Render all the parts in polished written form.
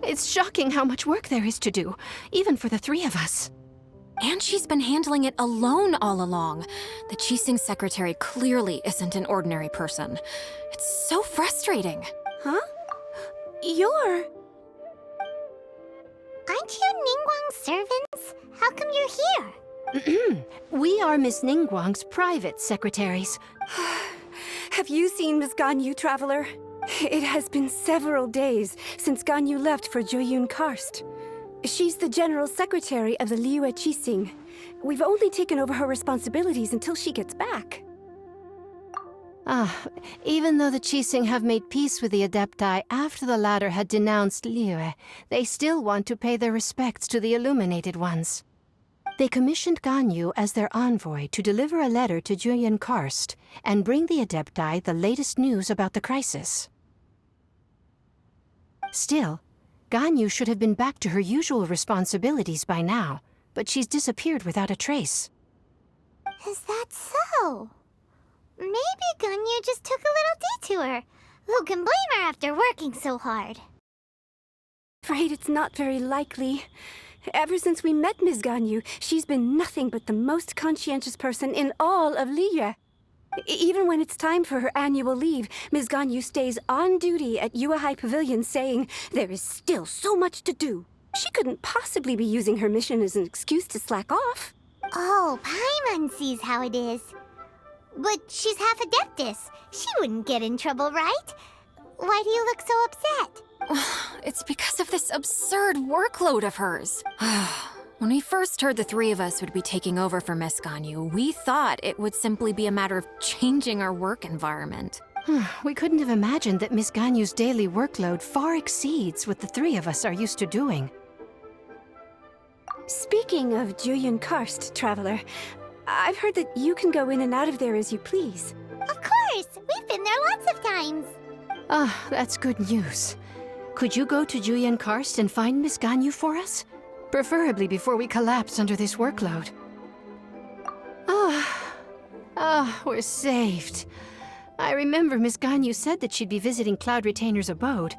It's shocking how much work there is to do, even for the three of us. And she's been handling it alone all along. The Qixing secretary clearly isn't an ordinary person. It's so frustrating. Huh? You're... Aren't you Ningguang's servants? How come you're here? We are Miss Ningguang's private secretaries. Have you seen Miss Ganyu, Traveler? It has been several days since Ganyu left for Jueyun Karst. She's the general secretary of the Liyue Qixing. We've only taken over her responsibilities until she gets back. Even though the Qixing have made peace with the Adepti after the latter had denounced Liyue, they still want to pay their respects to the Illuminated Ones. They commissioned Ganyu as their envoy to deliver a letter to Jueyun Karst and bring the Adepti the latest news about the crisis. Still, Ganyu should have been back to her usual responsibilities by now, but she's disappeared without a trace. Is that so? Maybe Ganyu just took a little detour. Who can blame her after working so hard? Afraid it's not very likely. Ever since we met Ms. Ganyu, she's been nothing but the most conscientious person in all of Liyue. Even when it's time for her annual leave, Ms. Ganyu stays on duty at Yuehai Pavilion saying there is still so much to do. She couldn't possibly be using her mission as an excuse to slack off. Oh, Paimon sees how it is. But she's half Adeptus. She wouldn't get in trouble, right? Why do you look so upset? It's because of this absurd workload of hers. When we first heard the three of us would be taking over for Miss Ganyu, we thought it would simply be a matter of changing our work environment. We couldn't have imagined that Miss Ganyu's daily workload far exceeds what the three of us are used to doing. Speaking of Jueyun Karst, Traveler, I've heard that you can go in and out of there as you please. Of course! We've been there lots of times. That's good news. Could you go to Jueyun Karst and find Miss Ganyu for us? Preferably before we collapse under this workload. We're saved. I remember Miss Ganyu said that she'd be visiting Cloud Retainer's abode.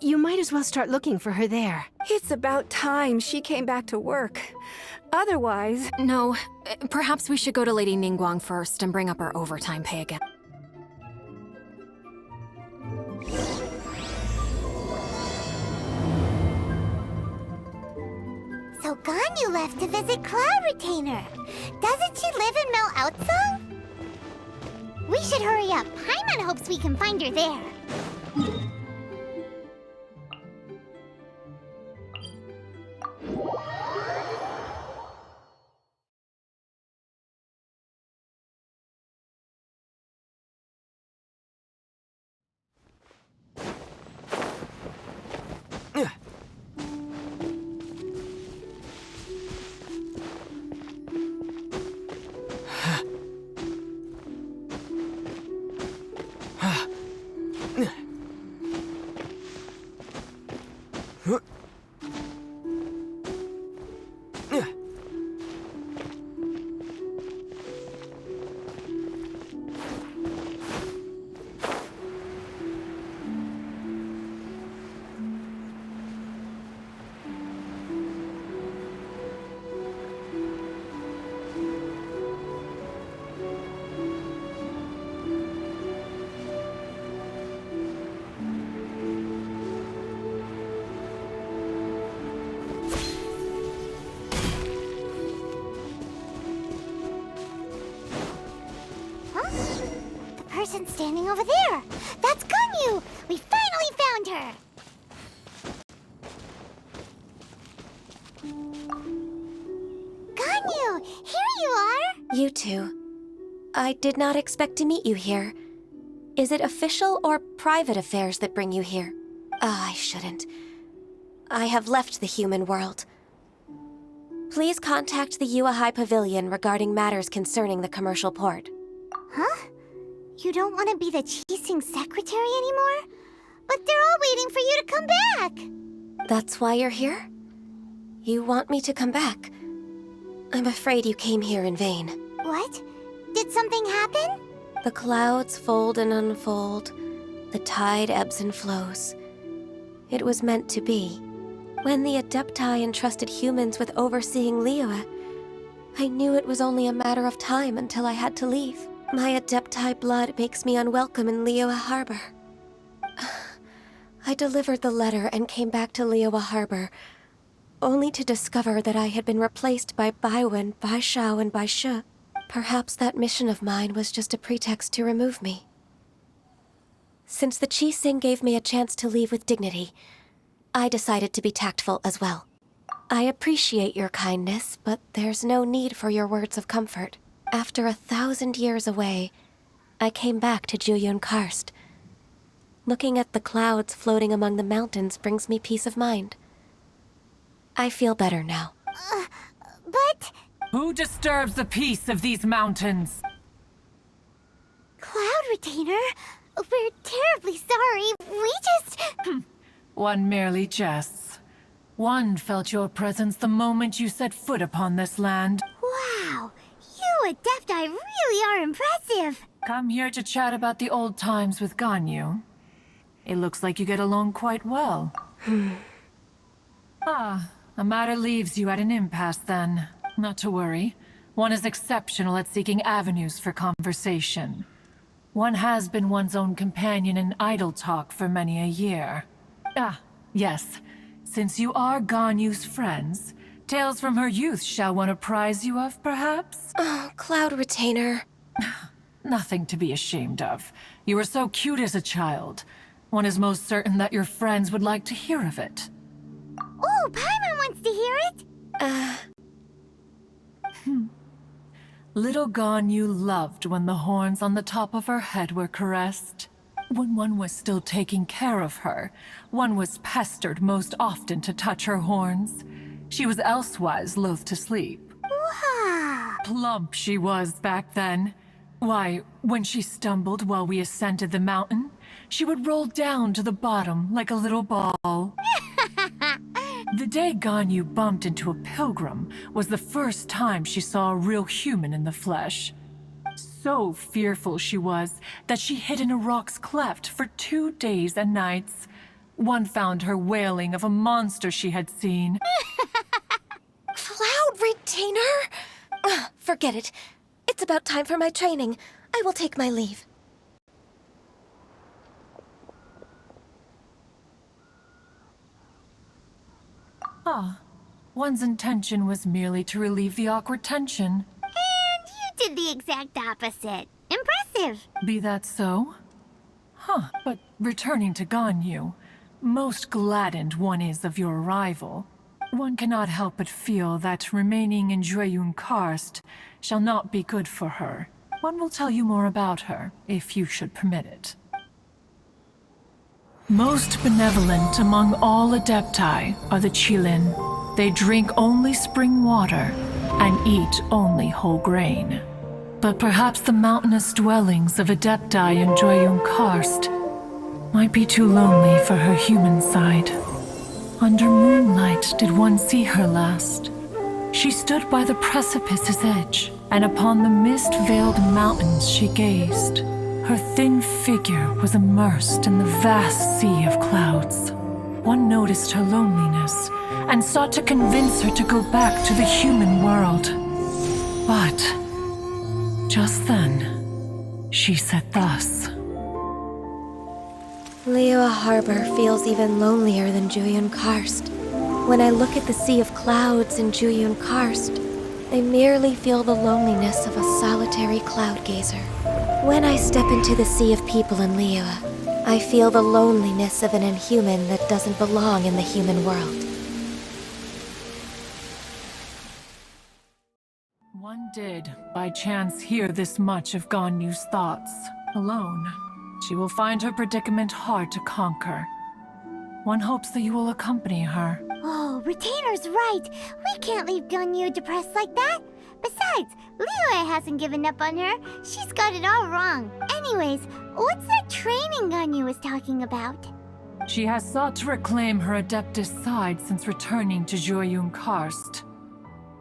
You might as well start looking for her there. It's about time she came back to work. Otherwise... No, perhaps we should go to Lady Ningguang first and bring up our overtime pay again. So Ganyu left to visit Cloud Retainer. Doesn't she live in Mel Outsong? We should hurry up. Paimon hopes we can find her there. Person standing over there. That's Ganyu! We finally found her! Ganyu! Here you are! You two. I did not expect to meet you here. Is it official or private affairs that bring you here? I shouldn't. I have left the human world. Please contact the Yuehai Pavilion regarding matters concerning the commercial port. Huh? You don't want to be the Qixing secretary anymore? But they're all waiting for you to come back! That's why you're here? You want me to come back? I'm afraid you came here in vain. What? Did something happen? The clouds fold and unfold. The tide ebbs and flows. It was meant to be. When the Adepti entrusted humans with overseeing Liyue, I knew it was only a matter of time until I had to leave. My Adepti blood makes me unwelcome in Liyue Harbor. I delivered the letter and came back to Liyue Harbor, only to discover that I had been replaced by Baiwen, Baishao, and Baishe. Perhaps that mission of mine was just a pretext to remove me. Since the Qixing gave me a chance to leave with dignity, I decided to be tactful as well. I appreciate your kindness, but there's no need for your words of comfort. After 1,000 years away, I came back to Jueyun Karst. Looking at the clouds floating among the mountains brings me peace of mind. I feel better now. But... Who disturbs the peace of these mountains? Cloud Retainer, we're terribly sorry. We just... One merely jests. One felt your presence the moment you set foot upon this land. Wow, you Adepti really are impressive. Come here to chat about the old times with Ganyu. It looks like you get along quite well. A matter leaves you at an impasse then. Not to worry. One is exceptional at seeking avenues for conversation. One has been one's own companion in idle talk for many a year. Yes. Since you are Ganyu's friends, tales from her youth shall one apprise you of, perhaps? Oh, Cloud Retainer. Nothing to be ashamed of. You were so cute as a child. One is most certain that your friends would like to hear of it. Oh, Paimon wants to hear it. Little Ganyu loved when the horns on the top of her head were caressed. When one was still taking care of her, one was pestered most often to touch her horns. She was elsewise loath to sleep. Wow. Plump she was back then. Why, when she stumbled while we ascended the mountain, she would roll down to the bottom like a little ball. The day Ganyu bumped into a pilgrim was the first time she saw a real human in the flesh. So fearful she was that she hid in a rock's cleft for 2 days and nights. One found her wailing of a monster she had seen. Cloud Retainer? Forget it. It's about time for my training. I will take my leave. One's intention was merely to relieve the awkward tension. And you did the exact opposite. Impressive. Be that so? But returning to Ganyu, most gladdened one is of your arrival. One cannot help but feel that remaining in Jueyun Karst shall not be good for her. One will tell you more about her, if you should permit it. Most benevolent among all Adepti are the Qilin. They drink only spring water and eat only whole grain. But perhaps the mountainous dwellings of Adepti in Jueyun Karst might be too lonely for her human side. Under moonlight did one see her last. She stood by the precipice's edge, and upon the mist-veiled mountains she gazed. Her thin figure was immersed in the vast sea of clouds. One noticed her loneliness, and sought to convince her to go back to the human world. But just then, she said thus. Liyue Harbor feels even lonelier than Jueyun Karst. When I look at the sea of clouds in Jueyun Karst, I merely feel the loneliness of a solitary cloud gazer. When I step into the sea of people in Liyue, I feel the loneliness of an inhuman that doesn't belong in the human world. One did, by chance, hear this much of Ganyu's thoughts. Alone, she will find her predicament hard to conquer. One hopes that you will accompany her. Oh, Retainer's right. We can't leave Ganyu depressed like that. Besides, Liyue hasn't given up on her. She's got it all wrong. Anyways, what's that training Ganyu was talking about? She has sought to reclaim her Adeptus side since returning to Jueyun Karst.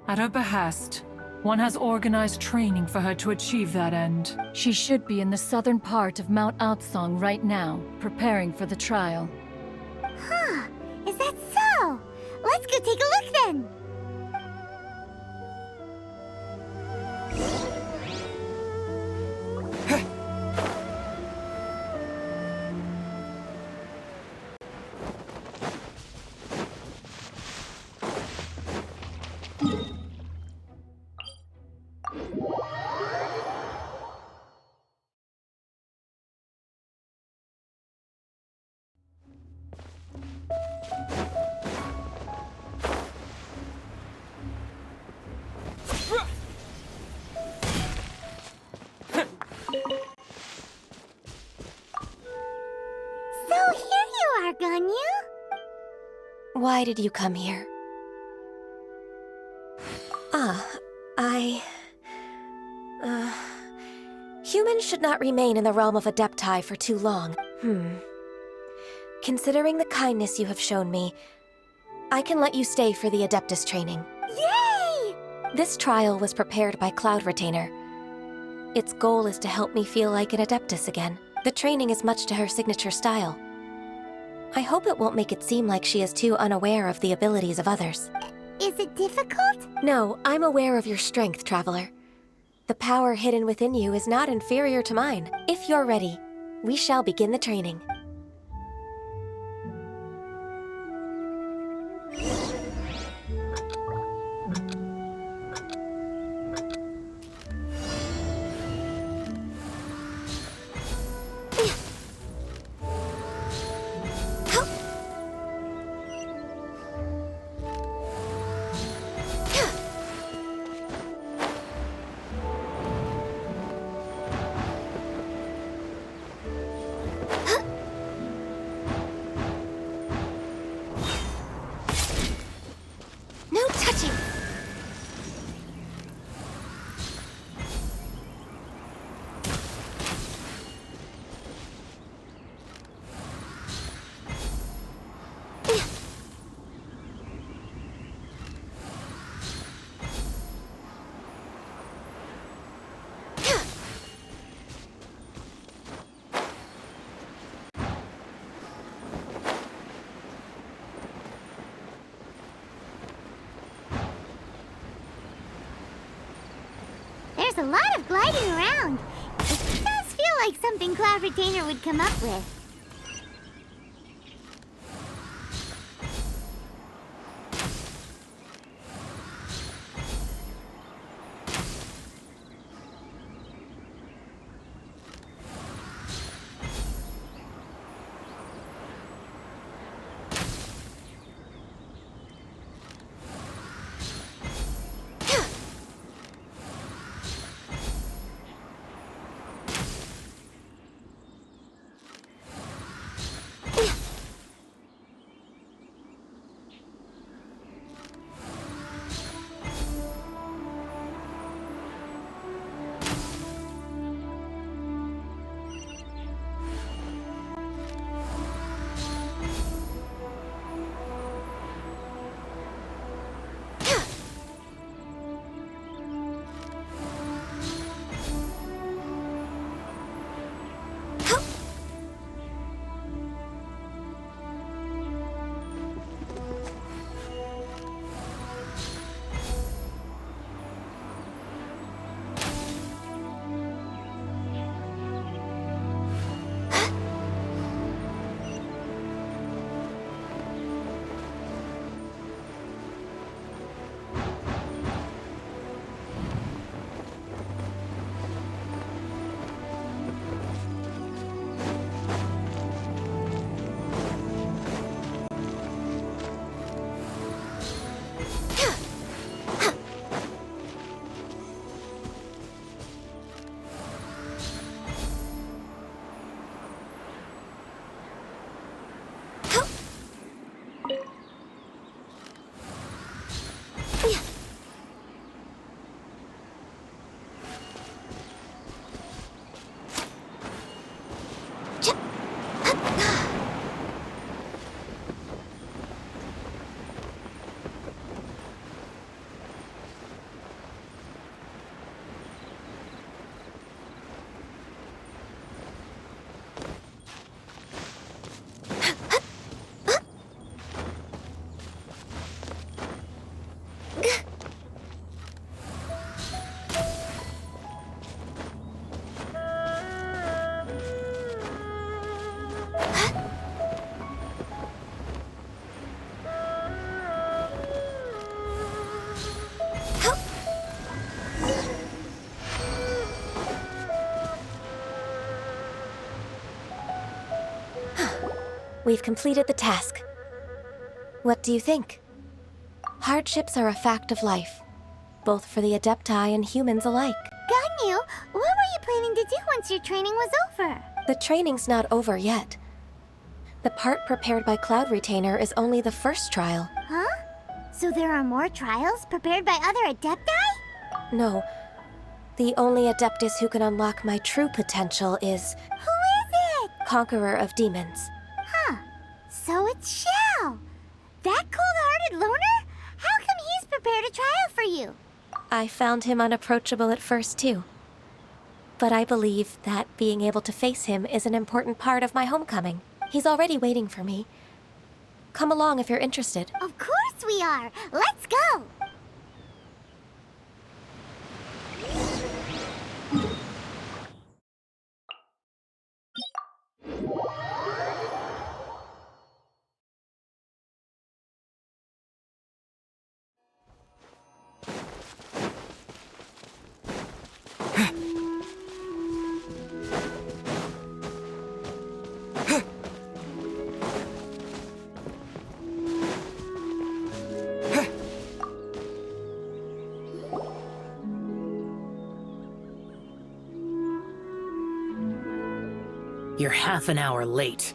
At her behest, One has organized training for her to achieve that end. She should be in the southern part of Mount Aotsong right now, preparing for the trial. Huh, is that so? Let's go take a look then! So here you are, Ganyu! Why did you come here? Humans should not remain in the realm of Adepti for too long. Considering the kindness you have shown me, I can let you stay for the Adeptus training. Yay! This trial was prepared by Cloud Retainer. Its goal is to help me feel like an Adeptus again. The training is much to her signature style. I hope it won't make it seem like she is too unaware of the abilities of others. Is it difficult? No, I'm aware of your strength, Traveler. The power hidden within you is not inferior to mine. If you're ready, we shall begin the training. No touching! There's a lot of gliding around. It does feel like something Cloud Retainer would come up with. We've completed the task. What do you think? Hardships are a fact of life, both for the Adepti and humans alike. Ganyu, what were you planning to do once your training was over? The training's not over yet. The part prepared by Cloud Retainer is only the first trial. Huh? So there are more trials prepared by other Adepti? No. The only Adeptus who can unlock my true potential is Who is it? Conqueror of Demons. Huh. So it's Xiao. That cold-hearted loner? How come he's prepared a trial for you? I found him unapproachable at first, too. But I believe that being able to face him is an important part of my homecoming. He's already waiting for me. Come along if you're interested. Of course we are. Let's go. You're half an hour late.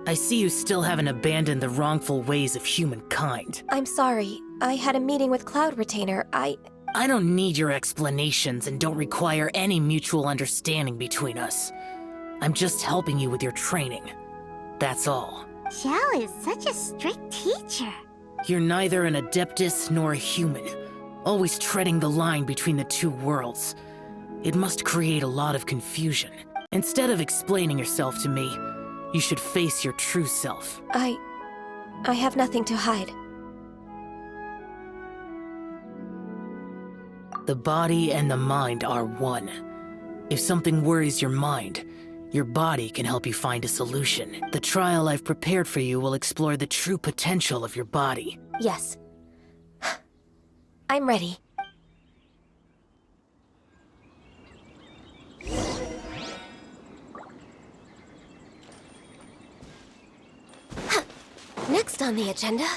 I see you still haven't abandoned the wrongful ways of humankind. I'm sorry. I had a meeting with Cloud Retainer. I don't need your explanations and don't require any mutual understanding between us. I'm just helping you with your training. That's all. Xiao is such a strict teacher. You're neither an Adeptus nor a human, always treading the line between the two worlds. It must create a lot of confusion. Instead of explaining yourself to me, you should face your true self. I have nothing to hide. The body and the mind are one. If something worries your mind, your body can help you find a solution. The trial I've prepared for you will explore the true potential of your body. Yes. I'm ready. Next on the agenda...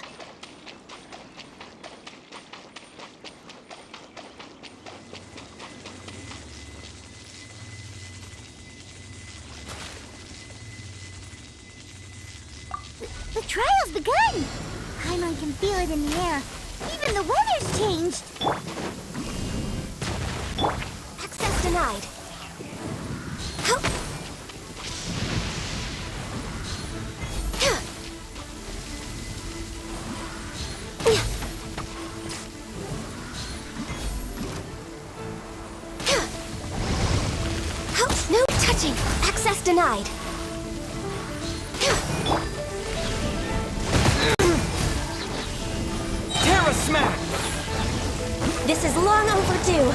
The trial's begun! Paimon can feel it in the air. Even the weather's changed. Access denied. Help! No touching! Access denied. Terra Smack! This is long overdue.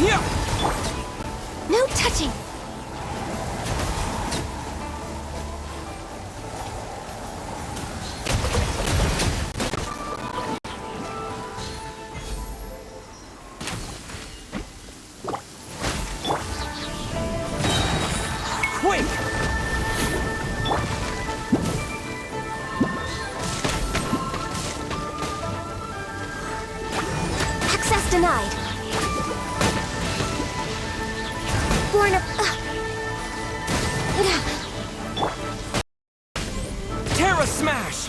Yeah! No touching! Quick! Access denied. Born of... Terra Smash!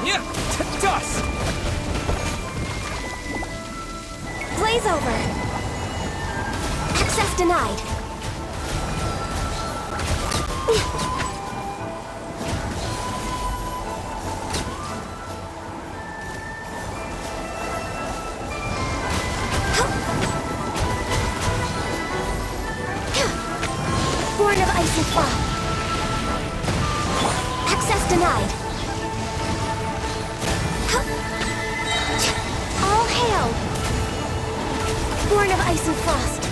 Yeah! Dust! Blaze over. Access denied. Born of ice and fog. Access denied. All hail. Born of ice and frost.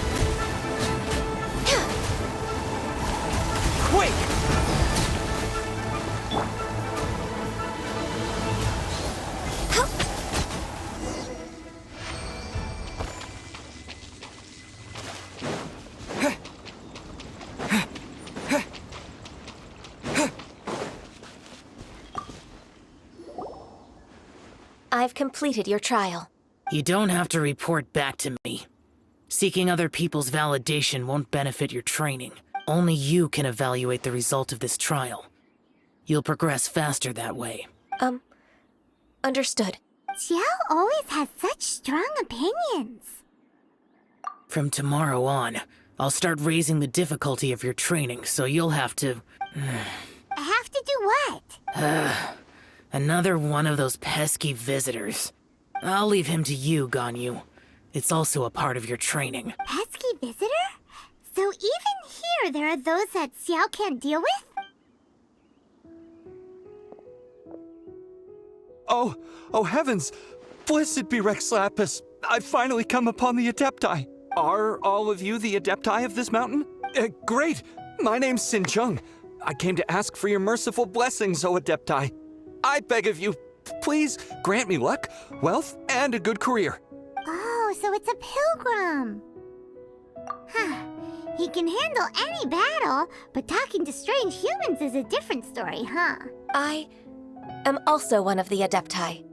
I've completed your trial. You don't have to report back to me. Seeking other people's validation won't benefit your training. Only you can evaluate the result of this trial. You'll progress faster that way. Understood. Xiao always has such strong opinions. From tomorrow on, I'll start raising the difficulty of your training, so you'll have to... Have to do what? Another one of those pesky visitors. I'll leave him to you, Ganyu. It's also a part of your training. Pesky visitor? So even here there are those that Xiao can't deal with? Oh heavens! Blessed be Rex Lapis! I've finally come upon the Adepti. Are all of you the Adepti of this mountain? Great! My name's Sin Chung. I came to ask for your merciful blessings, O Adepti. I beg of you, please grant me luck, wealth, and a good career. Oh, so it's a pilgrim. Huh. He can handle any battle, but talking to strange humans is a different story, huh? I am also one of the Adepti.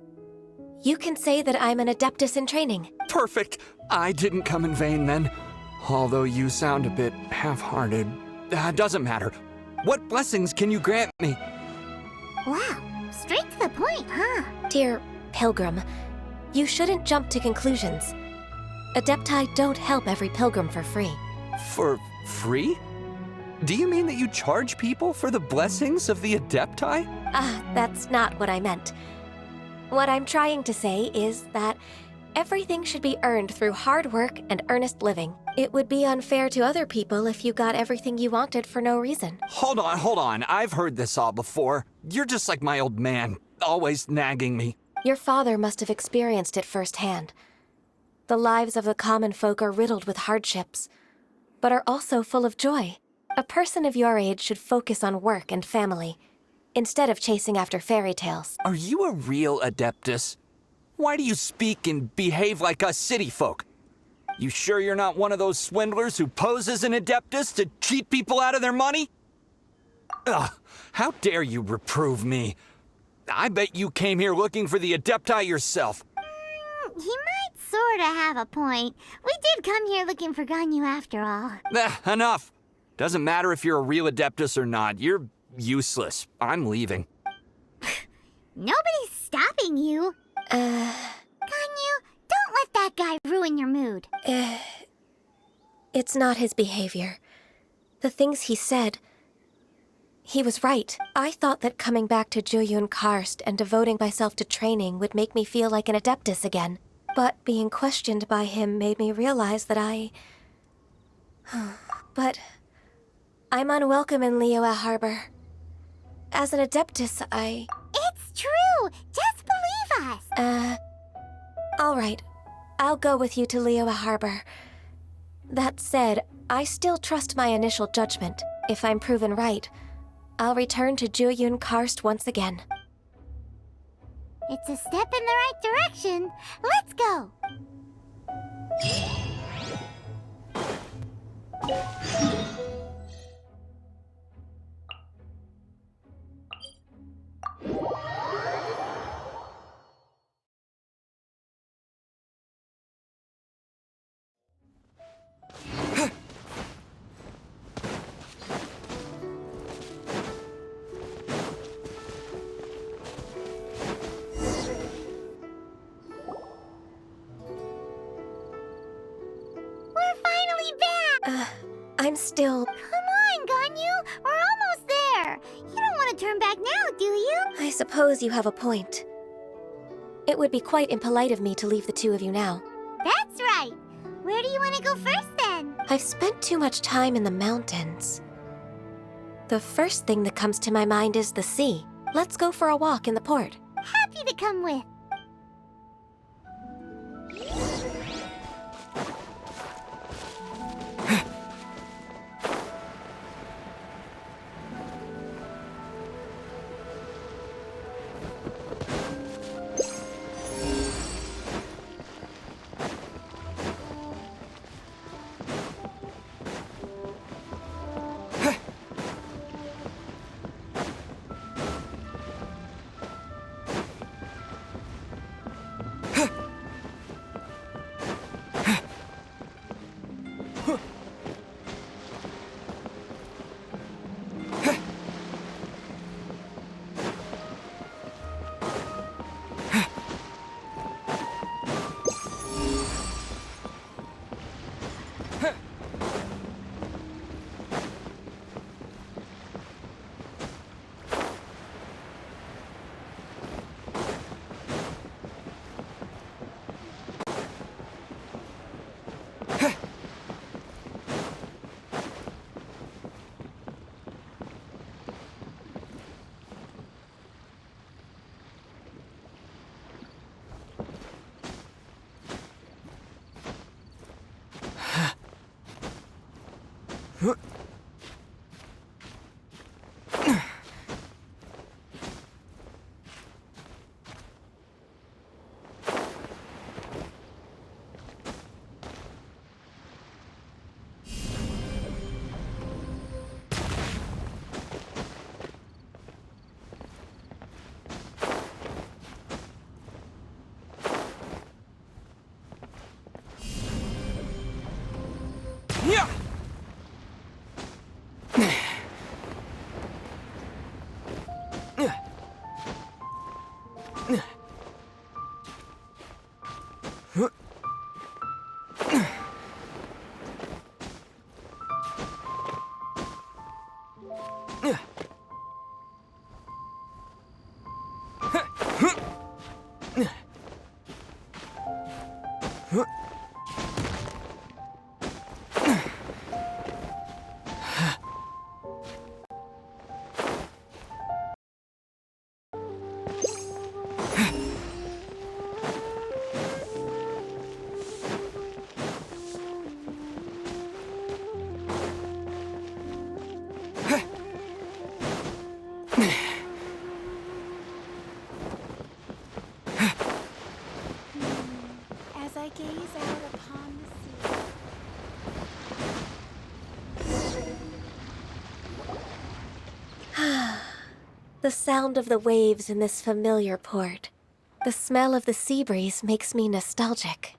You can say that I'm an Adeptus in training. Perfect. I didn't come in vain then. Although you sound a bit half-hearted. Doesn't matter. What blessings can you grant me? Wow, straight to the point, huh? Dear Pilgrim, you shouldn't jump to conclusions. Adepti don't help every pilgrim for free. For free? Do you mean that you charge people for the blessings of the Adepti? That's not what I meant. What I'm trying to say is that everything should be earned through hard work and earnest living. It would be unfair to other people if you got everything you wanted for no reason. Hold on. I've heard this all before. You're just like my old man, always nagging me. Your father must have experienced it firsthand. The lives of the common folk are riddled with hardships, but are also full of joy. A person of your age should focus on work and family, instead of chasing after fairy tales. Are you a real Adeptus? Why do you speak and behave like us city folk? You sure you're not one of those swindlers who poses an Adeptus to cheat people out of their money? Ugh, how dare you reprove me? I bet you came here looking for the Adepti yourself. He might sorta have a point. We did come here looking for Ganyu after all. Enough. Doesn't matter if you're a real Adeptus or not. You're useless. I'm leaving. Nobody's stopping you. Ganyu, don't let that guy ruin your mood. It's not his behavior. The things he said... He was right. I thought that coming back to Jueyun Karst and devoting myself to training would make me feel like an Adeptus again. But being questioned by him made me realize that But... I'm unwelcome in Liyue Harbor. As an Adeptus, It's true! Just believe us! All right. I'll go with you to Liyue Harbor. That said, I still trust my initial judgment. If I'm proven right, I'll return to Jueyun Karst once again. It's a step in the right direction. Let's go! I'm still... Come on, Ganyu! We're almost there! You don't want to turn back now, do you? I suppose you have a point. It would be quite impolite of me to leave the two of you now. That's right! Where do you want to go first, then? I've spent too much time in the mountains. The first thing that comes to my mind is the sea. Let's go for a walk in the port. Happy to come with. Yeah! As I gaze out upon the sea. The sound of the waves in this familiar port. The smell of the sea breeze makes me nostalgic.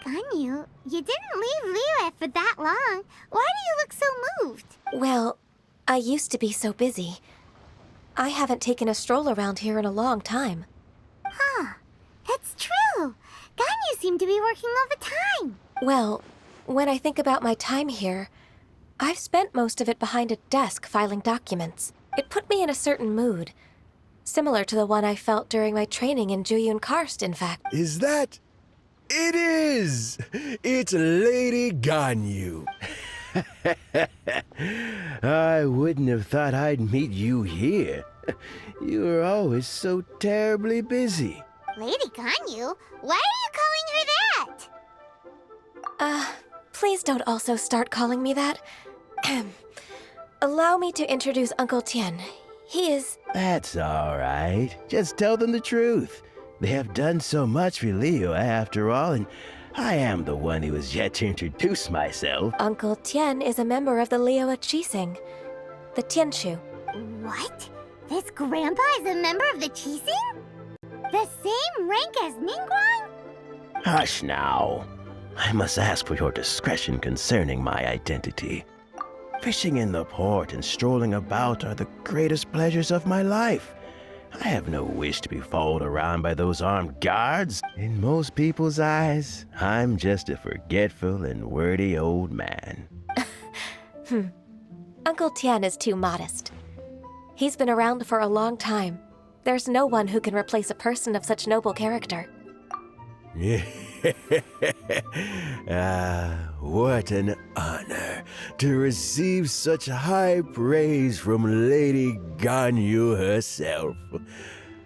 Ganyu, you didn't leave Liyue for that long. Why do you look so moved? Well, I used to be so busy. I haven't taken a stroll around here in a long time. Huh. It's true. Ganyu seemed to be working all the time. Well, when I think about my time here, I've spent most of it behind a desk filing documents. It put me in a certain mood. Similar to the one I felt during my training in Juyun Karst, in fact. Is that? It is! It's Lady Ganyu. I wouldn't have thought I'd meet you here. You were always so terribly busy. Lady Ganyu? Why are you calling her that? Please don't also start calling me that. Allow me to introduce Uncle Tien. He is... That's all right. Just tell them the truth. They have done so much for Liyue after all, and I am the one who has yet to introduce myself. Uncle Tien is a member of the Liyue Qixing, the Tianshu. What? This grandpa is a member of the Qixing? The same rank as Ningguang? Hush now. I must ask for your discretion concerning my identity. Fishing in the port and strolling about are the greatest pleasures of my life. I have no wish to be followed around by those armed guards. In most people's eyes, I'm just a forgetful and wordy old man. Uncle Tien is too modest. He's been around for a long time. There's no one who can replace a person of such noble character. What an honor to receive such high praise from Lady Ganyu herself.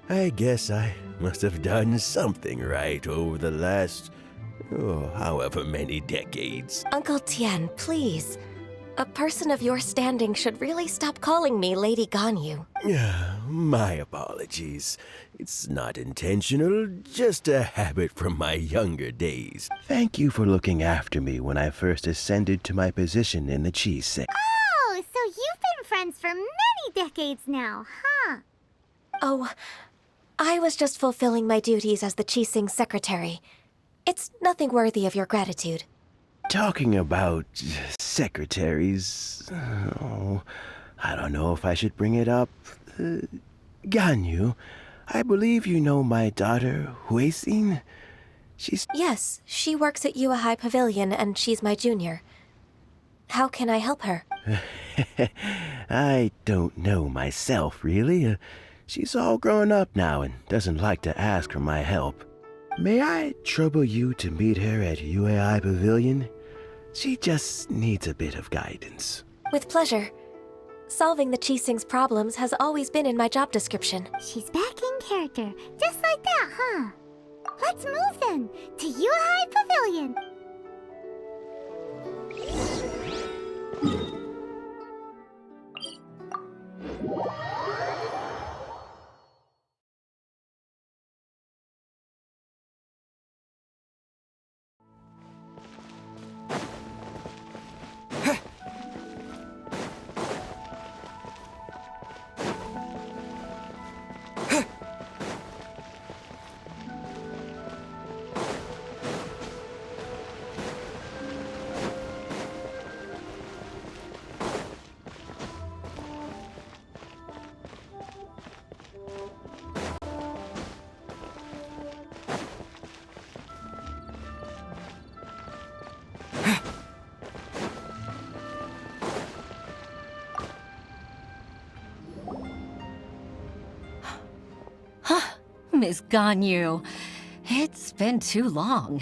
I guess I must have done something right over the last, however many decades. Uncle Tien, please. A person of your standing should really stop calling me Lady Ganyu. My apologies. It's not intentional, just a habit from my younger days. Thank you for looking after me when I first ascended to my position in the Qixing. Oh, so you've been friends for many decades now, huh? Oh, I was just fulfilling my duties as the Qixing secretary. It's nothing worthy of your gratitude. Talking about secretaries, I don't know if I should bring it up. Ganyu, I believe you know my daughter, Huixin? Yes, she works at Yue High Pavilion and she's my junior. How can I help her? I don't know myself, really. She's all grown up now and doesn't like to ask for my help. May I trouble you to meet her at Yue High Pavilion? She just needs a bit of guidance. With pleasure. Solving the Qixing's problems has always been in my job description. She's back in character, just like that, huh? Let's move then, to Yue High Pavilion. Miss Ganyu. It's been too long.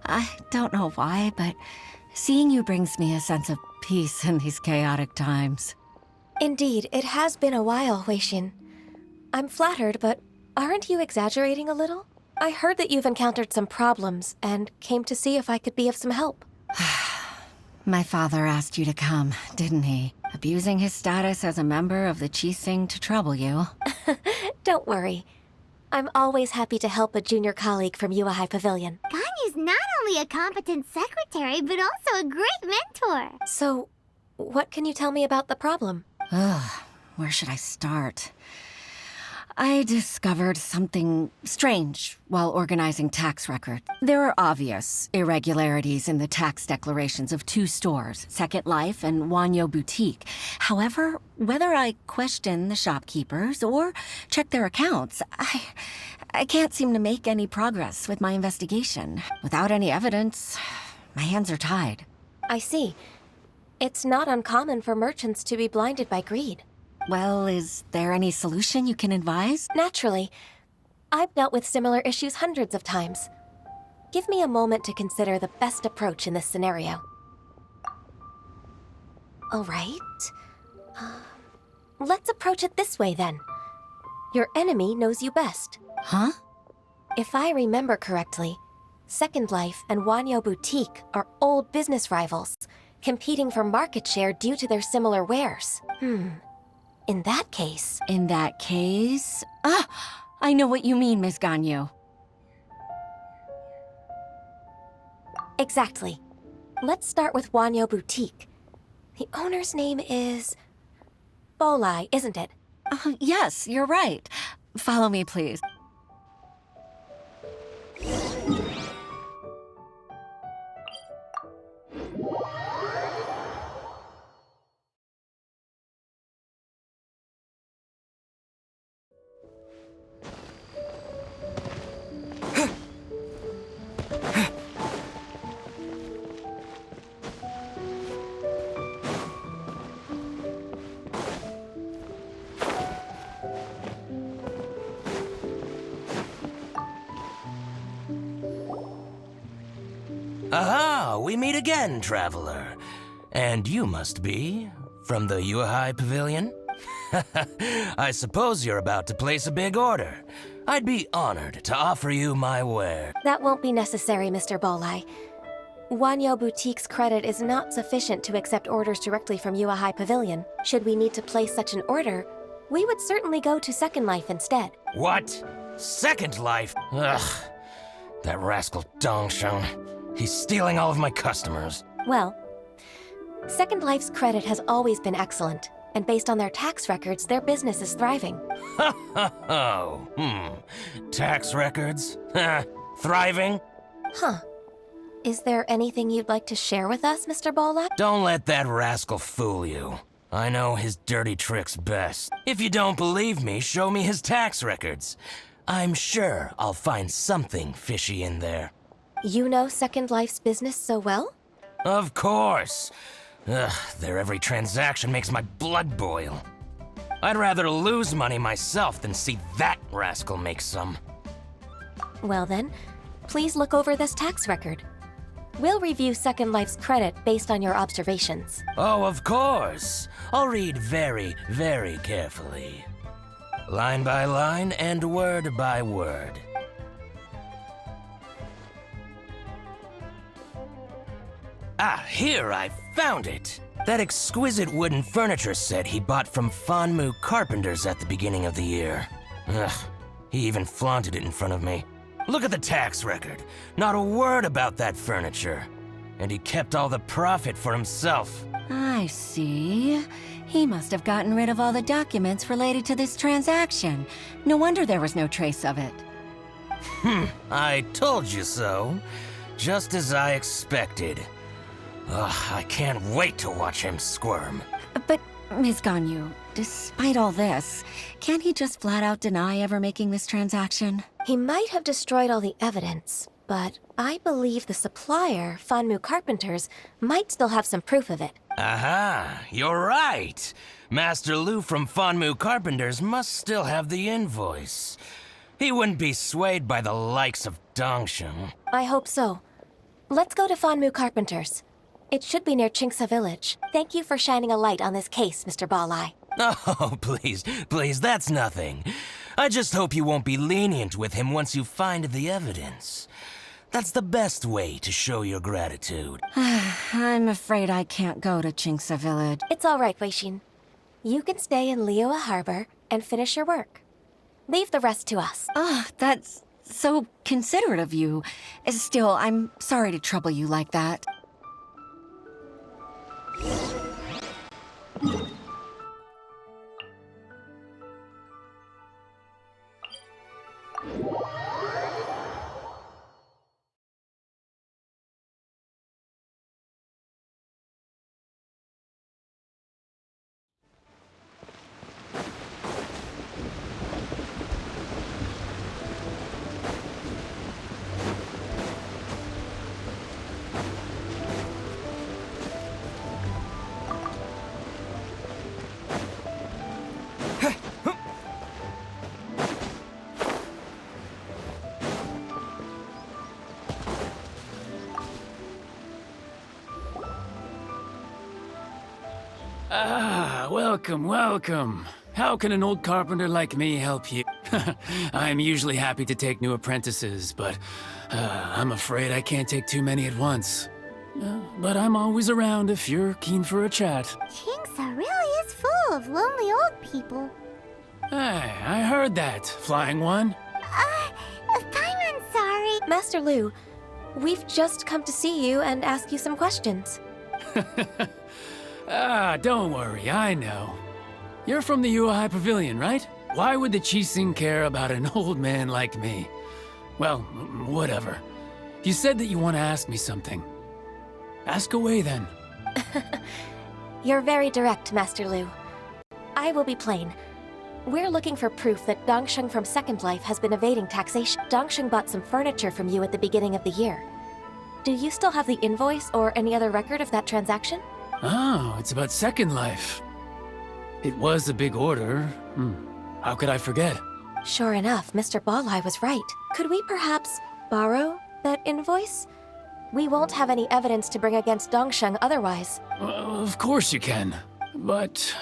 I don't know why, but seeing you brings me a sense of peace in these chaotic times. Indeed, it has been a while, Huixin. I'm flattered, but aren't you exaggerating a little? I heard that you've encountered some problems and came to see if I could be of some help. My father asked you to come, didn't he? Abusing his status as a member of the Qixing to trouble you. Don't worry. I'm always happy to help a junior colleague from Yuehai Pavilion. Ganyu's not only a competent secretary, but also a great mentor. So, what can you tell me about the problem? Ugh, where should I start? I discovered something strange while organizing tax records. There are obvious irregularities in the tax declarations of 2 stores, Second Life and Wanyo Boutique. However, whether I question the shopkeepers or check their accounts, I can't seem to make any progress with my investigation. Without any evidence, my hands are tied. I see. It's not uncommon for merchants to be blinded by greed. Well, is there any solution you can advise? Naturally. I've dealt with similar issues hundreds of times. Give me a moment to consider the best approach in this scenario. All right. Let's approach it this way, then. Your enemy knows you best. Huh? If I remember correctly, Second Life and Wanyo Boutique are old business rivals, competing for market share due to their similar wares. In that case... I know what you mean, Miss Ganyu. Exactly. Let's start with Wanyo Boutique. The owner's name is... Bolai, isn't it? Yes, you're right. Follow me, please. Aha! We meet again, traveler. And you must be from the Yuehai Pavilion? I suppose you're about to place a big order. I'd be honored to offer you my ware. That won't be necessary, Mr. Bolai. Wanyo Boutique's credit is not sufficient to accept orders directly from Yuehai Pavilion. Should we need to place such an order, we would certainly go to Second Life instead. What? Second Life? Ugh. That rascal Dongsheng. He's stealing all of my customers. Well, Second Life's credit has always been excellent, and based on their tax records, their business is thriving. Tax records? Thriving? Huh. Is there anything you'd like to share with us, Mr. Bolai? Don't let that rascal fool you. I know his dirty tricks best. If you don't believe me, show me his tax records. I'm sure I'll find something fishy in there. You know Second Life's business so well? Of course. Ugh, their every transaction makes my blood boil. I'd rather lose money myself than see that rascal make some. Well then, please look over this tax record. We'll review Second Life's credit based on your observations. Oh, of course. I'll read very, very carefully. Line by line and word by word. Ah, here, I found it! That exquisite wooden furniture set he bought from Fanmu Carpenters at the beginning of the year. Ugh, he even flaunted it in front of me. Look at the tax record. Not a word about that furniture. And he kept all the profit for himself. I see. He must have gotten rid of all the documents related to this transaction. No wonder there was no trace of it. I told you so. Just as I expected. Ugh, I can't wait to watch him squirm. But, Ms. Ganyu, despite all this, can't he just flat out deny ever making this transaction? He might have destroyed all the evidence, but I believe the supplier, Fanmu Carpenters, might still have some proof of it. Aha, you're right. Master Lu from Fanmu Carpenters must still have the invoice. He wouldn't be swayed by the likes of Dongsheng. I hope so. Let's go to Fanmu Carpenters. It should be near Chinksa village. Thank you for shining a light on this case, Mr. Balai. Oh, please, that's nothing. I just hope you won't be lenient with him once you find the evidence. That's the best way to show your gratitude. I'm afraid I can't go to Chinksa village. It's all right, Weishin. You can stay in Liyue Harbor and finish your work. Leave the rest to us. That's so considerate of you. Still, I'm sorry to trouble you like that. Welcome. How can an old carpenter like me help you? I'm usually happy to take new apprentices, but I'm afraid I can't take too many at once. But I'm always around if you're keen for a chat. Chinksa really is full of lonely old people. Hey, I heard that, Flying One. Paimon's sorry. Master Lu, we've just come to see you and ask you some questions. Don't worry, I know. You're from the Yuehai Pavilion, right? Why would the Qixing care about an old man like me? Well, whatever. You said that you want to ask me something. Ask away, then. You're very direct, Master Lu. I will be plain. We're looking for proof that Dongsheng from Second Life has been evading taxation. Dongsheng bought some furniture from you at the beginning of the year. Do you still have the invoice or any other record of that transaction? Oh, it's about Second Life. It was a big order. How could I forget? Sure enough, Mr. Balai was right. Could we perhaps borrow that invoice? We won't have any evidence to bring against Dongsheng otherwise. Of course you can. But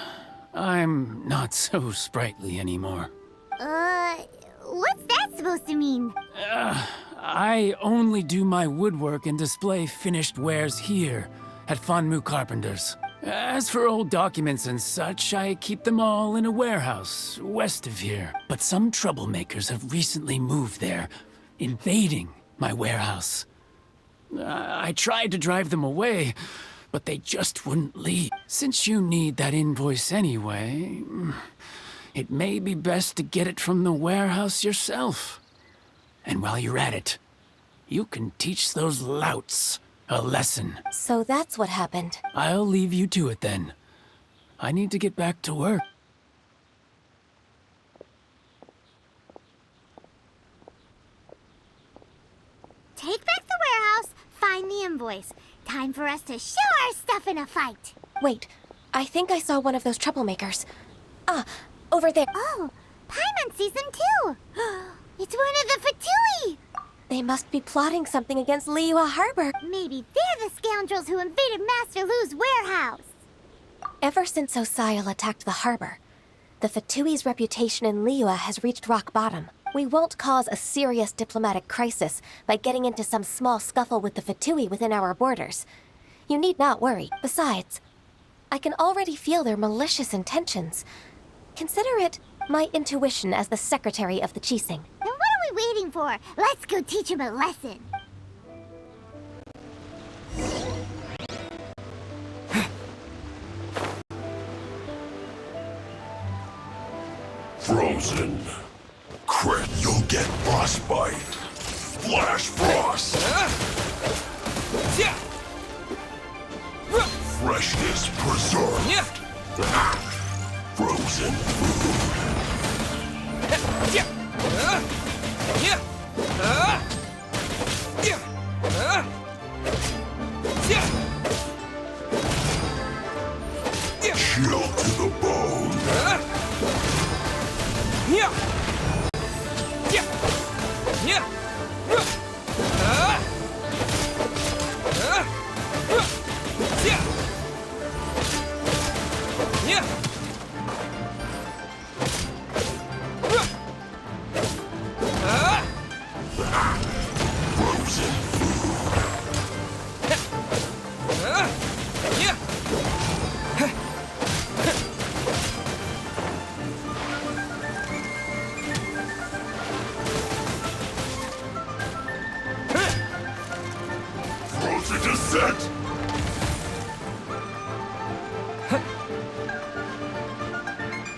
I'm not so sprightly anymore. What's that supposed to mean? I only do my woodwork and display finished wares here at Fanmu Carpenters. As for old documents and such, I keep them all in a warehouse west of here. But some troublemakers have recently moved there, invading my warehouse. I tried to drive them away, but they just wouldn't leave. Since you need that invoice anyway, it may be best to get it from the warehouse yourself. And while you're at it, you can teach those louts a lesson. So that's what happened. I'll leave you to it then. I need to get back to work. Take back the warehouse, find the invoice. Time for us to show our stuff in a fight. Wait, I think I saw one of those troublemakers. Over there. Oh, Paimon sees them too. It's one of the Fatui. They must be plotting something against Liyue Harbor. Maybe they're the scoundrels who invaded Master Lu's warehouse. Ever since Osial attacked the harbor, the Fatui's reputation in Liyue has reached rock bottom. We won't cause a serious diplomatic crisis by getting into some small scuffle with the Fatui within our borders. You need not worry. Besides, I can already feel their malicious intentions. Consider it my intuition as the secretary of the Qixing. Then what are we waiting for? Let's go teach him a lesson. Frozen. Crit, you'll get frostbite. Flash frost. Freshness preserved. Frozen food. Chill to the bone. Frozen descent!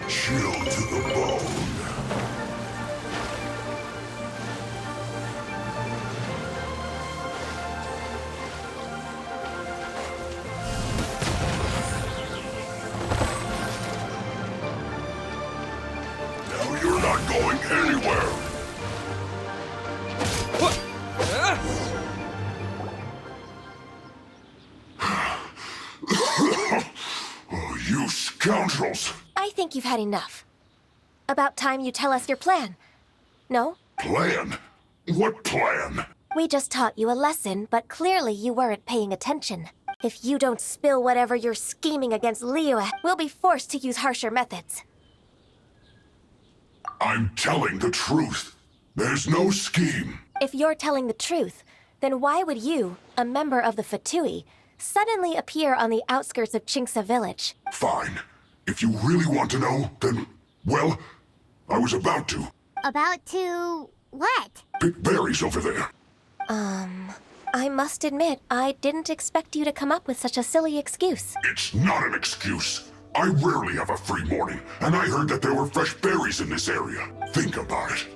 Chill to the bone. Now you're not going anywhere! Oh, you scoundrels! I think you've had enough. About time you tell us your plan. No? Plan? What plan? We just taught you a lesson, but clearly you weren't paying attention. If you don't spill whatever you're scheming against Liyue, we'll be forced to use harsher methods. I'm telling the truth. There's no scheme. If you're telling the truth, then why would you, a member of the Fatui, suddenly appear on the outskirts of Chinksa village? Fine. If you really want to know, then, well, I was about to. About to what? Pick berries over there. I must admit, I didn't expect you to come up with such a silly excuse. It's not an excuse. I rarely have a free morning, and I heard that there were fresh berries in this area. Think about it.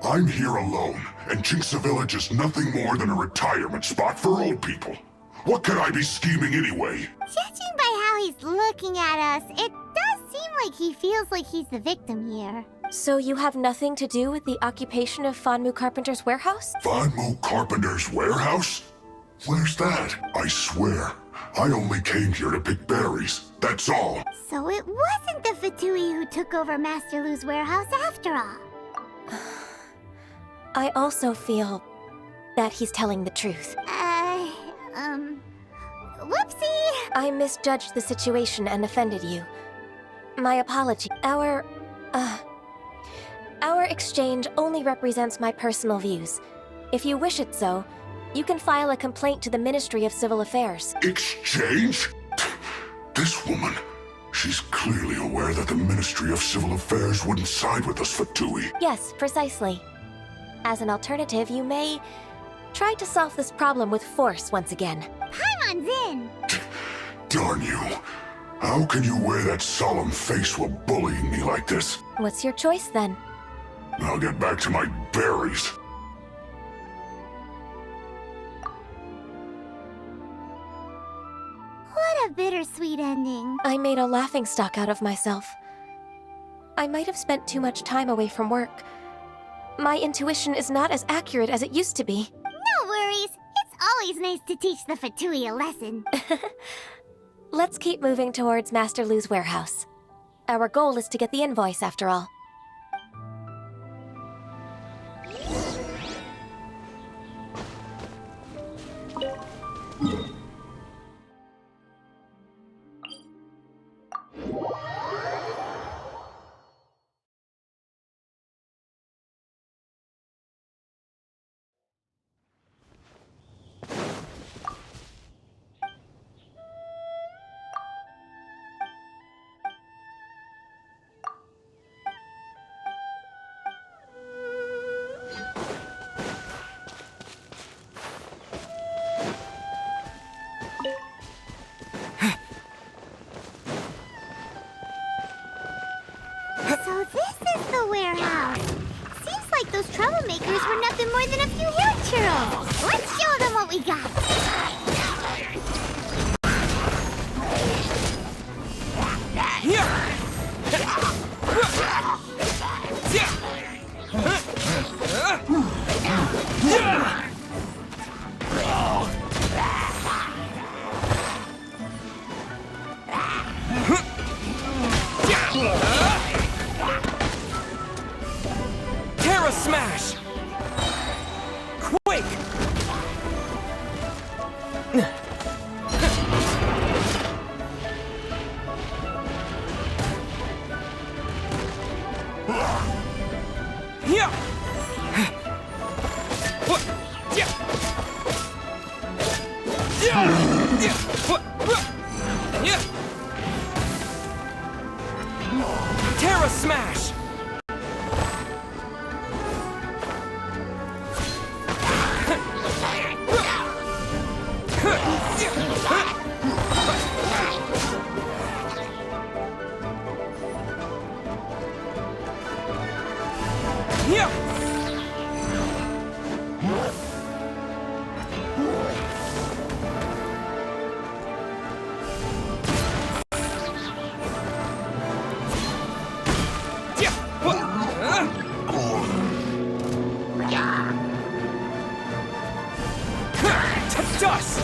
I'm here alone, and Chinksa Village is nothing more than a retirement spot for old people. What could I be scheming anyway? Judging by how he's looking at us, it does seem like he feels like he's the victim here. So you have nothing to do with the occupation of Fanmu Carpenter's warehouse? Fanmu Carpenter's warehouse? Where's that? I swear, I only came here to pick berries. That's all. So it wasn't the Fatui who took over Master Lu's warehouse after all. I also feel that he's telling the truth. Whoopsie! I misjudged the situation and offended you. My apology. Our exchange only represents my personal views. If you wish it so, you can file a complaint to the Ministry of Civil Affairs. Exchange? This woman, she's clearly aware that the Ministry of Civil Affairs wouldn't side with us Fatui. Yes, precisely. As an alternative, you may try to solve this problem with force once again. Paimon's in! Darn you. How can you wear that solemn face while bullying me like this? What's your choice then? I'll get back to my berries. What a bittersweet ending. I made a laughingstock out of myself. I might have spent too much time away from work. My intuition is not as accurate as it used to be. No worries. It's always nice to teach the Fatui a lesson. Let's keep moving towards Master Lu's warehouse. Our goal is to get the invoice, after all. So this is the warehouse. Seems like those troublemakers were nothing more than a few hair churros. Let's show them what we got. Terra Smash! Quick! Terra Smash! Dust!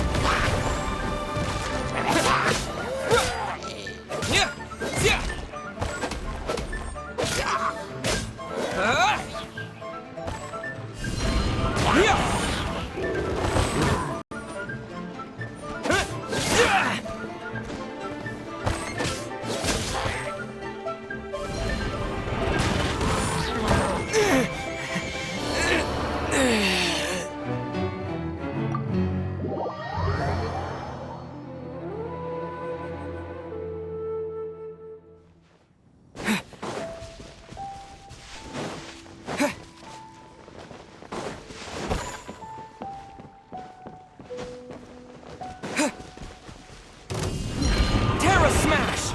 Terra Smash!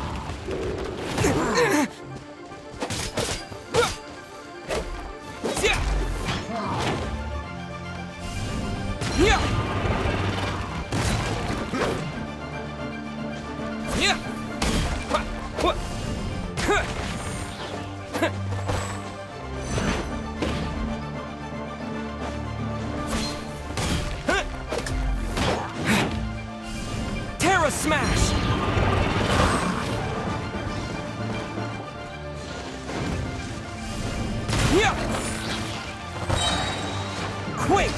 Terra Smash! Quake!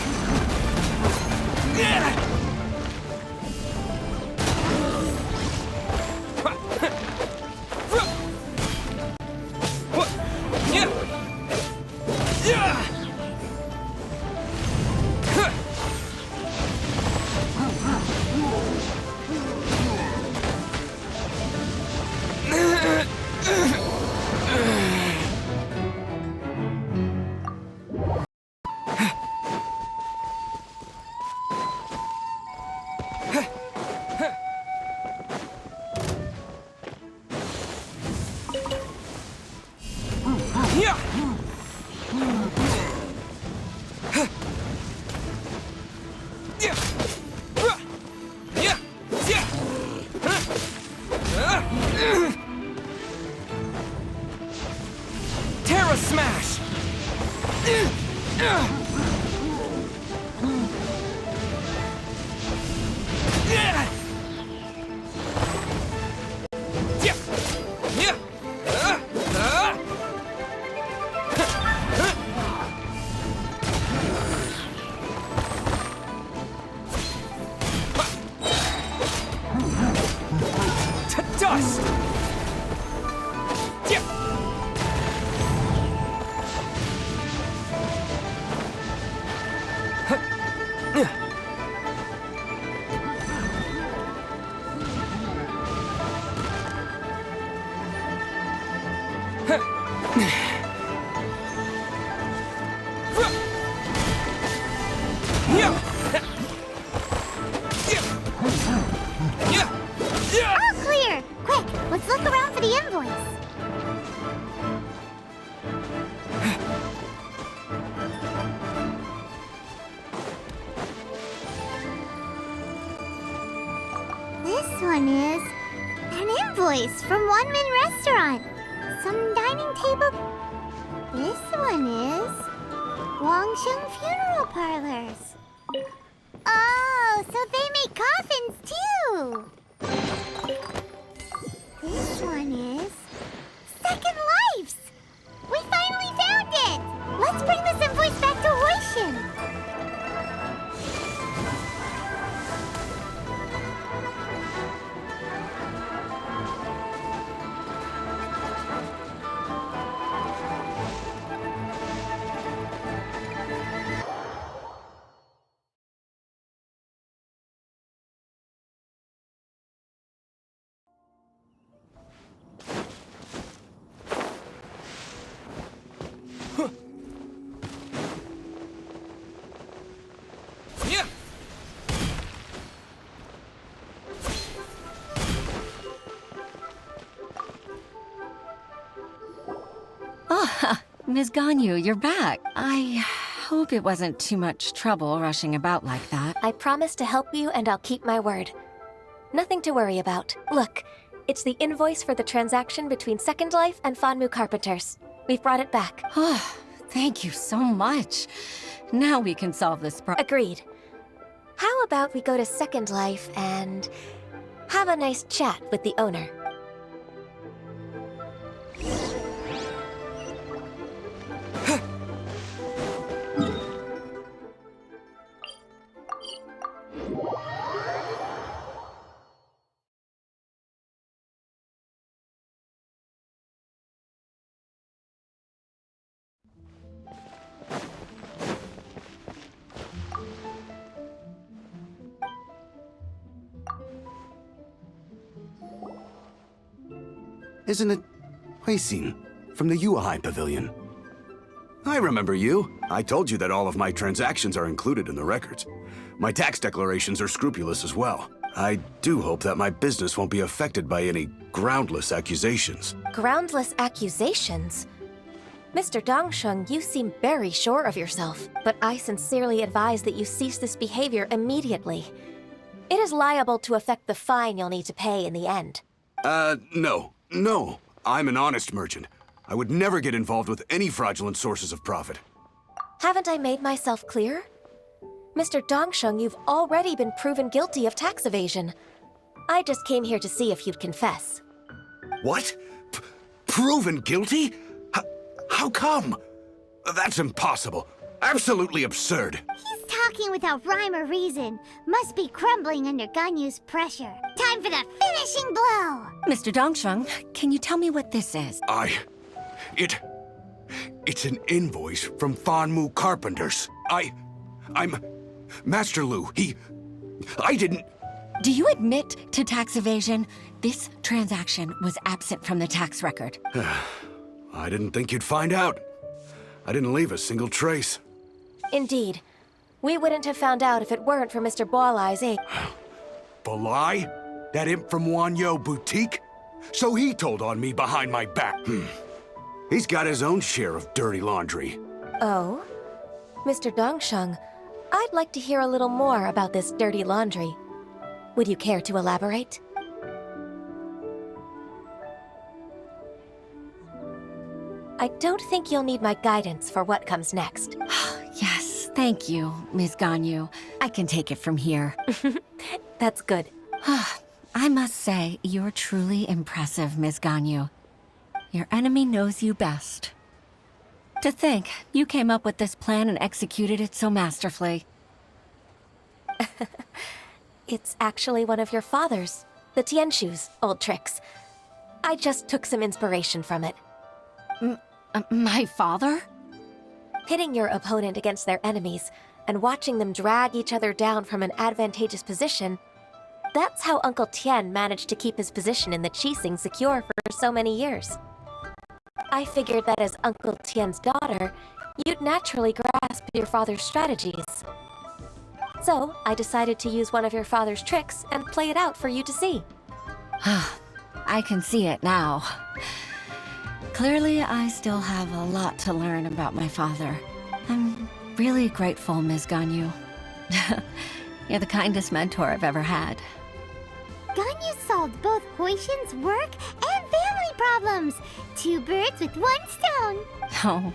Terra Smash! Dust! All clear! Quick, let's look around for the invoice. This one is an invoice from One Min Restaurant. Some dining table. This one is Wangsheng Funeral Parlors. Oh, so they make coffins too. This one is Second Lives. We finally found it. Let's bring this invoice back to Hoishin. Ms. Ganyu, you're back. I hope it wasn't too much trouble rushing about like that. I promise to help you and I'll keep my word. Nothing to worry about. Look, it's the invoice for the transaction between Second Life and Fanmu Carpenters. We've brought it back. Oh, thank you so much. Now we can solve this problem. Agreed. How about we go to Second Life and have a nice chat with the owner? Isn't it Huixin from the Yuehai Pavilion? I remember you. I told you that all of my transactions are included in the records. My tax declarations are scrupulous as well. I do hope that my business won't be affected by any groundless accusations. Groundless accusations? Mr. Dongsheng, you seem very sure of yourself, but I sincerely advise that you cease this behavior immediately. It is liable to affect the fine you'll need to pay in the end. No. I'm an honest merchant. I would never get involved with any fraudulent sources of profit. Haven't I made myself clear? Mr. Dongsheng, you've already been proven guilty of tax evasion. I just came here to see if you'd confess. What? Proven guilty? How come? That's impossible. Absolutely absurd. He's talking without rhyme or reason. Must be crumbling under Ganyu's pressure. Time for the finishing blow! Mr. Dongsheng, can you tell me what this is? It's an invoice from Fanmu Carpenters. I'm Master Lu. I didn't... Do you admit to tax evasion? This transaction was absent from the tax record. I didn't think you'd find out. I didn't leave a single trace. Indeed. We wouldn't have found out if it weren't for Mr. Boalai's aid. Balai? That imp from Wanyo Boutique? So he told on me behind my back. He's got his own share of dirty laundry. Oh? Mr. Dongsheng, I'd like to hear a little more about this dirty laundry. Would you care to elaborate? I don't think you'll need my guidance for what comes next. Yes, thank you, Ms. Ganyu. I can take it from here. That's good. I must say, you're truly impressive, Ms. Ganyu. Your enemy knows you best. To think, you came up with this plan and executed it so masterfully. It's actually one of your father's, the Tianshu's, old tricks. I just took some inspiration from it. My father? Pitting your opponent against their enemies and watching them drag each other down from an advantageous position, that's how Uncle Tian managed to keep his position in the Qixing secure for so many years. I figured that as Uncle Tian's daughter, you'd naturally grasp your father's strategies. So, I decided to use one of your father's tricks and play it out for you to see. I can see it now. Clearly, I still have a lot to learn about my father. I'm really grateful, Ms. Ganyu. You're the kindest mentor I've ever had. Ganyu solved both Huixin's work and family problems. 2 birds with 1 stone. Oh,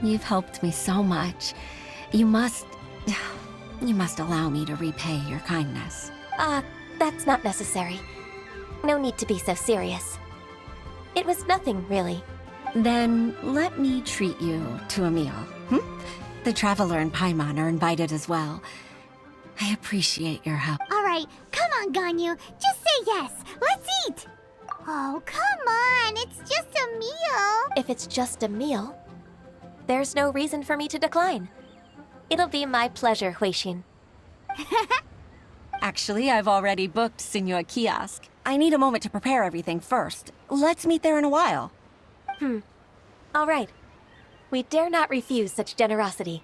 you've helped me so much. You must allow me to repay your kindness. That's not necessary. No need to be so serious. It was nothing, really. Then let me treat you to a meal. The Traveler and Paimon are invited as well. I appreciate your help. All right, come on, Ganyu. Just say yes. Let's eat. Oh, come on. It's just a meal. If it's just a meal, there's no reason for me to decline. It'll be my pleasure, Huixin. Actually, I've already booked Senor Kiosk. I need a moment to prepare everything first. Let's meet there in a while. All right. We dare not refuse such generosity.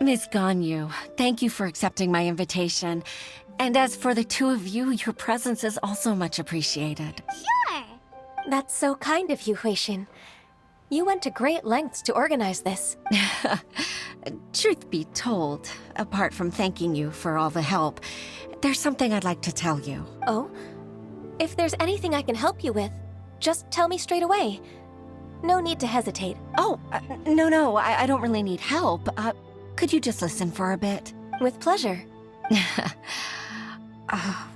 Miss Ganyu, thank you for accepting my invitation. And as for the two of you, your presence is also much appreciated. Sure. That's so kind of you, Huixin. You went to great lengths to organize this. Truth be told, apart from thanking you for all the help, there's something I'd like to tell you. Oh? If there's anything I can help you with, just tell me straight away. No need to hesitate. Oh, no, I don't really need help. Could you just listen for a bit? With pleasure.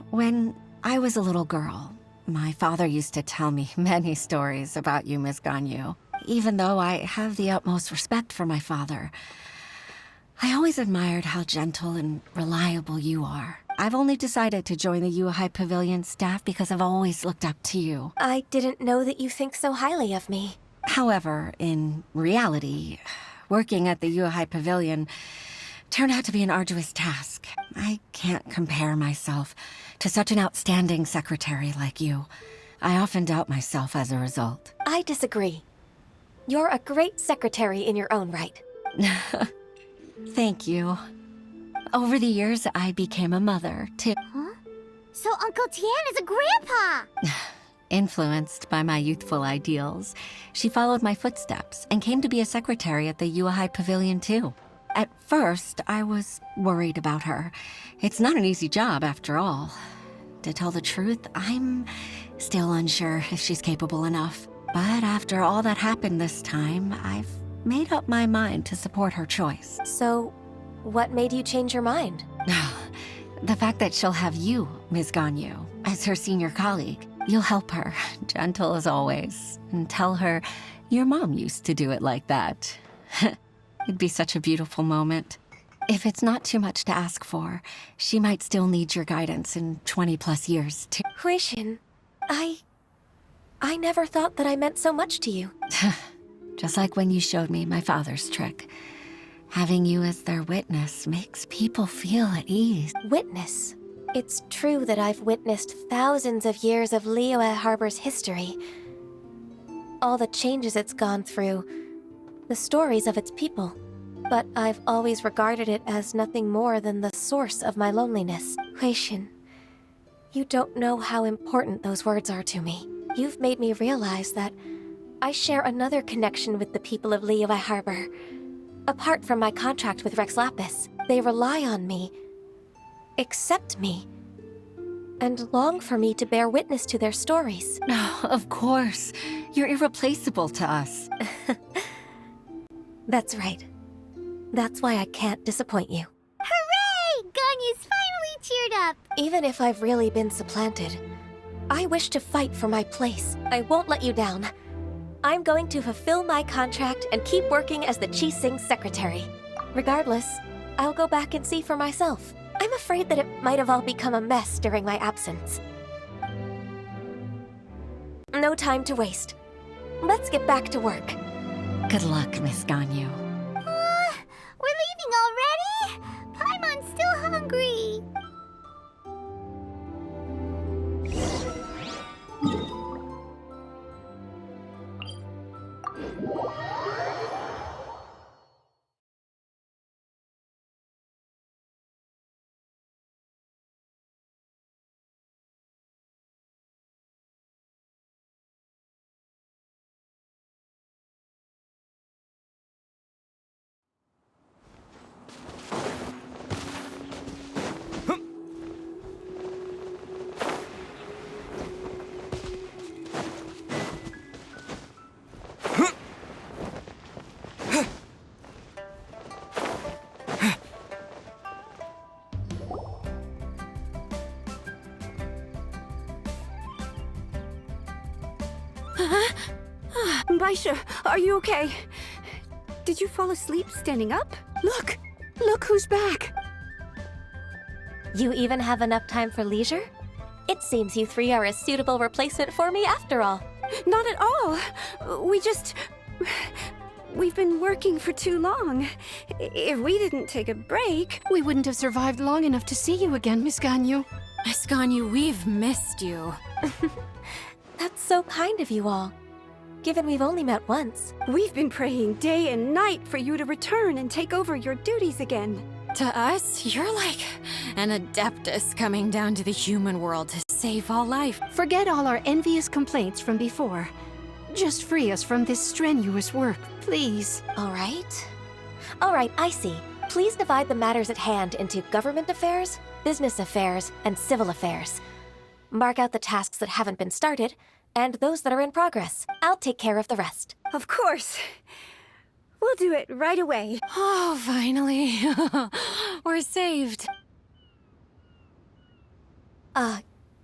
When I was a little girl, my father used to tell me many stories about you, Miss Ganyu. Even though I have the utmost respect for my father, I always admired how gentle and reliable you are. I've only decided to join the Yuehai Pavilion staff because I've always looked up to you. I didn't know that you think so highly of me. However, in reality, working at the Yuehai Pavilion turned out to be an arduous task. I can't compare myself to such an outstanding secretary like you. I often doubt myself as a result. I disagree. You're a great secretary in your own right. Thank you. Over the years, I became a mother, too. Huh? So Uncle Tian is a grandpa! Influenced by my youthful ideals, she followed my footsteps and came to be a secretary at the Yuehai Pavilion, too. At first, I was worried about her. It's not an easy job, after all. To tell the truth, I'm still unsure if she's capable enough. But after all that happened this time, I've made up my mind to support her choice. So, what made you change your mind? The fact that she'll have you, Ms. Ganyu, as her senior colleague. You'll help her, gentle as always, and tell her your mom used to do it like that. It'd be such a beautiful moment. If it's not too much to ask for, she might still need your guidance in 20+ years, too. Huixin, I never thought that I meant so much to you. Just like when you showed me my father's trick. Having you as their witness makes people feel at ease. Witness? It's true that I've witnessed thousands of years of Liyue Harbor's history. All the changes it's gone through, the stories of its people. But I've always regarded it as nothing more than the source of my loneliness. Huixin, you don't know how important those words are to me. You've made me realize that I share another connection with the people of Liyue Harbor. Apart from my contract with Rex Lapis, they rely on me, accept me, and long for me to bear witness to their stories. Oh, of course. You're irreplaceable to us. That's right. That's why I can't disappoint you. Hooray! Ganyu's finally cheered up! Even if I've really been supplanted, I wish to fight for my place. I won't let you down. I'm going to fulfill my contract and keep working as the Qixing secretary. Regardless, I'll go back and see for myself. I'm afraid that it might have all become a mess during my absence. No time to waste. Let's get back to work. Good luck, Miss Ganyu. We're leaving already? Paimon's still hungry. Baisha, are you okay? Did you fall asleep standing up? Look! Look who's back! You even have enough time for leisure? It seems you three are a suitable replacement for me after all. Not at all. We've been working for too long. If we didn't take a break... We wouldn't have survived long enough to see you again, Miss Ganyu. Miss Ganyu, we've missed you. That's so kind of you all. given we've only met once. We've been praying day and night for you to return and take over your duties again. To us, you're like an adeptus coming down to the human world to save all life. Forget all our envious complaints from before. Just free us from this strenuous work, please. All right. All right, I see. Please divide the matters at hand into government affairs, business affairs, and civil affairs. Mark out the tasks that haven't been started, and those that are in progress. I'll take care of the rest. Of course. We'll do it right away. Oh, finally. We're saved.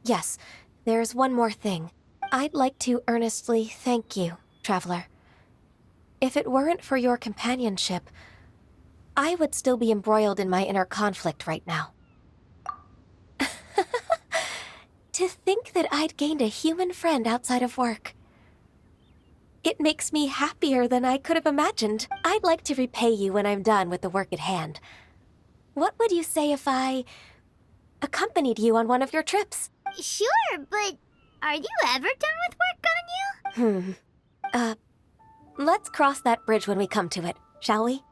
Yes. There's one more thing. I'd like to earnestly thank you, Traveler. If it weren't for your companionship, I would still be embroiled in my inner conflict right now. To think that I'd gained a human friend outside of work. It makes me happier than I could have imagined. I'd like to repay you when I'm done with the work at hand. What would you say if I accompanied you on one of your trips? Sure, but are you ever done with work, Ganyu? Let's cross that bridge when we come to it, shall we?